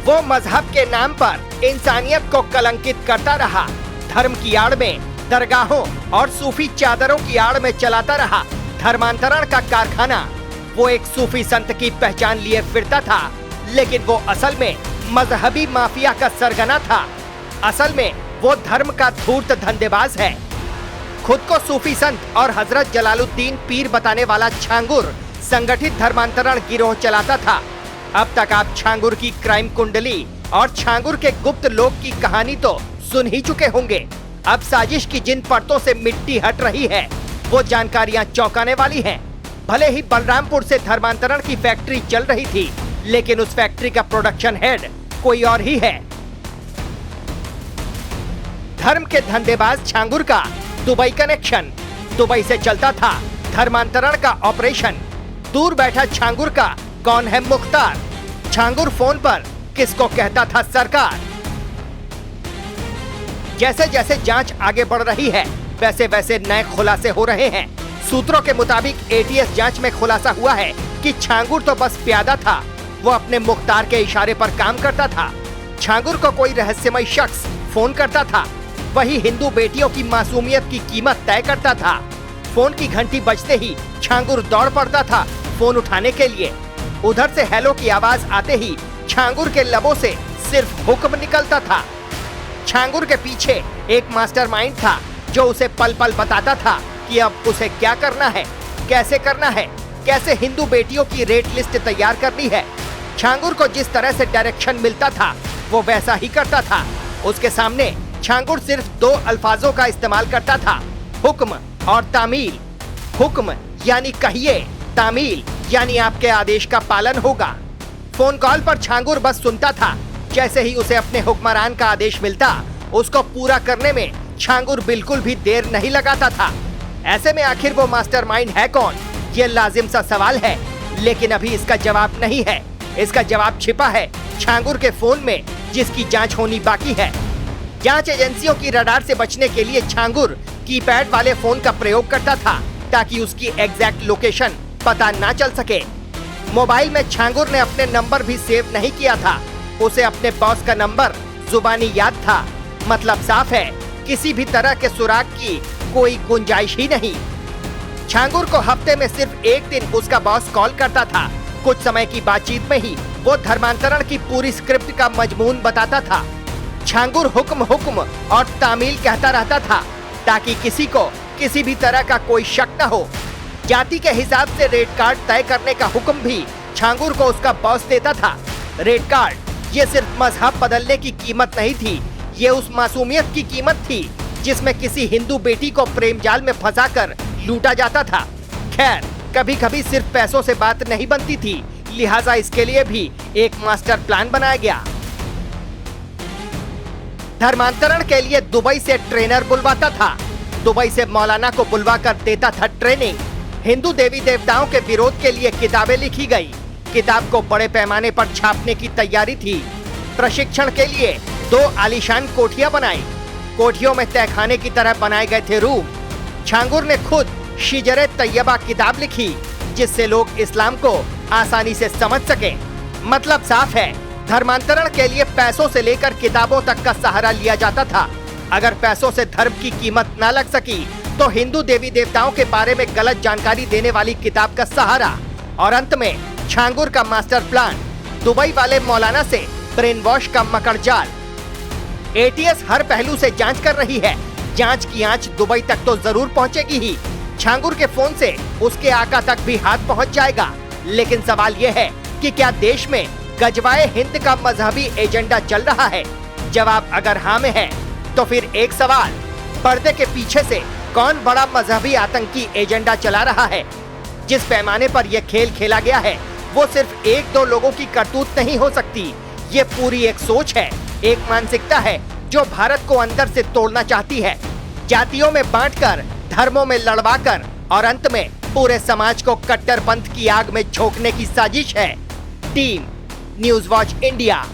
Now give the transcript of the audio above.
वो मजहब के नाम पर इंसानियत को कलंकित करता रहा, धर्म की आड़ में दरगाहों और सूफी चादरों की आड़ में चलाता रहा धर्मांतरण का कारखाना। वो एक सूफी संत की पहचान लिए फिरता था, लेकिन वो असल में मजहबी माफिया का सरगना था। असल में वो धर्म का धूर्त धंधेबाज है। खुद को सूफी संत और हजरत जलालुद्दीन पीर बताने वाला छांगुर संगठित धर्मांतरण गिरोह चलाता था। अब तक आप छांगुर की क्राइम कुंडली और छांगुर के गुप्त लोक की कहानी तो सुन ही चुके होंगे। अब साजिश की जिन परतों से मिट्टी हट रही है, वो जानकारियां चौंकाने वाली हैं। भले ही बलरामपुर से धर्मांतरण की फैक्ट्री चल रही थी, लेकिन उस फैक्ट्री का प्रोडक्शन हेड कोई और ही है। धर्म के धंधेबाज छांगुर का दुबई कनेक्शन। दुबई से चलता था धर्मांतरण का ऑपरेशन। दूर बैठा छांगुर का कौन है मुख्तार? छांगुर फोन पर किसको कहता था सरकार? जैसे जैसे जांच आगे बढ़ रही है, वैसे वैसे नए खुलासे हो रहे हैं। सूत्रों के मुताबिक एटीएस जांच में खुलासा हुआ है कि छांगुर तो बस प्यादा था, वो अपने मुख्तार के इशारे पर काम करता था। छांगुर को कोई रहस्यमय शख्स फोन करता था, वही हिंदू बेटियों की मासूमियत की कीमत तय करता था। फोन की घंटी बजते ही छांगुर दौड़ पड़ता था फोन उठाने के लिए। उधर से हेलो की आवाज आते ही छांगुर के लबों से सिर्फ हुक्म निकलता था। छांगुर के पीछे एक मास्टरमाइंड था जो उसे पल पल बताता था कि अब उसे क्या करना है, कैसे हिंदू बेटियों की रेट लिस्ट तैयार करनी है। छांगुर को जिस तरह से डायरेक्शन मिलता था, वो वैसा ही करता था। उसके सामने छांगुर सिर्फ दो अल्फाजों का इस्तेमाल करता था, हुक्म और तामील। हुक्म यानी कहिए, तामील यानी आपके आदेश का पालन होगा। फोन कॉल पर छांगुर बस सुनता था। जैसे ही उसे अपने हुक्मरान का आदेश मिलता, उसको पूरा करने में छांगुर बिल्कुल भी देर नहीं लगाता था। ऐसे में आखिर वो मास्टरमाइंड है कौन? ये लाजिम सा सवाल है, लेकिन अभी इसका जवाब नहीं है। इसका जवाब छिपा है छांगुर के फोन में, जिसकी जांच होनी बाकी है। जांच एजेंसियों की रडार से बचने के लिए छांगुर कीपैड वाले फोन का प्रयोग करता था, ताकि उसकी एग्जैक्ट लोकेशन पता ना चल सके। मोबाइल में छांगुर ने अपने नंबर भी सेव नहीं किया था। उसे अपने बॉस का नंबर जुबानी याद था। मतलब साफ है, किसी भी तरह के सुराग की कोई गुंजाइश ही नहीं। छांगुर को हफ्ते में सिर्फ एक दिन उसका बॉस कॉल करता था। कुछ समय की बातचीत में ही वो धर्मांतरण की पूरी स्क्रिप्ट का मजमून बताता था। छांगुर हुक्म हुक्म और तामील कहता रहता था, ताकि किसी को किसी भी तरह का कोई शक न हो। जाति के हिसाब से रेट कार्ड तय करने का हुक्म भी छांगुर को उसका बॉस देता था। रेट कार्ड ये सिर्फ मजहब बदलने की कीमत नहीं थी, ये उस मासूमियत की कीमत थी जिसमें किसी हिंदू बेटी को प्रेम जाल में फंसाकर लूटा जाता था। खैर, कभी कभी सिर्फ पैसों से बात नहीं बनती थी, लिहाजा इसके लिए भी एक मास्टर प्लान बनाया गया। धर्मांतरण के लिए दुबई से ट्रेनर बुलवाता था। दुबई से मौलाना को बुलवा कर देता था ट्रेनिंग। हिंदू देवी देवताओं के विरोध के लिए किताबें लिखी गई। किताब को बड़े पैमाने पर छापने की तैयारी थी। प्रशिक्षण के लिए 2 आलीशान कोठियां बनाई। कोठियों में तहखाने की तरह बनाए गए थे रूम। छांगुर ने खुद शिजरे तैयबा किताब लिखी, जिससे लोग इस्लाम को आसानी से समझ सके। मतलब साफ है, धर्मांतरण के लिए पैसों से लेकर किताबों तक का सहारा लिया जाता था। अगर पैसों से धर्म की कीमत न लग सकी, तो हिंदू देवी देवताओं के बारे में गलत जानकारी देने वाली किताब का सहारा। और अंत में छांगुर का मास्टर प्लान, दुबई वाले मौलाना से ब्रेन वॉश का मकड़ जाल। एटीएस हर पहलू से जांच कर रही है। जांच की आंच दुबई तक तो जरूर पहुंचेगी ही। छांगुर के फोन से उसके आका तक भी हाथ पहुंच जाएगा। लेकिन सवाल यह है कि क्या देश में गजवाए हिंद का मजहबी एजेंडा चल रहा है? जवाब अगर हाँ में है, तो फिर एक सवाल, पर्दे के पीछे से कौन बड़ा मजहबी आतंकी एजेंडा चला रहा है? जिस पैमाने पर यह खेल खेला गया है, वो सिर्फ 1-2 लोगों की करतूत नहीं हो सकती। ये पूरी एक सोच है, एक मानसिकता है जो भारत को अंदर से तोड़ना चाहती है। जातियों में बांटकर, धर्मों में लड़वाकर और अंत में पूरे समाज को कट्टरपंथ की आग में झोंकने की साजिश है। Team news watch India.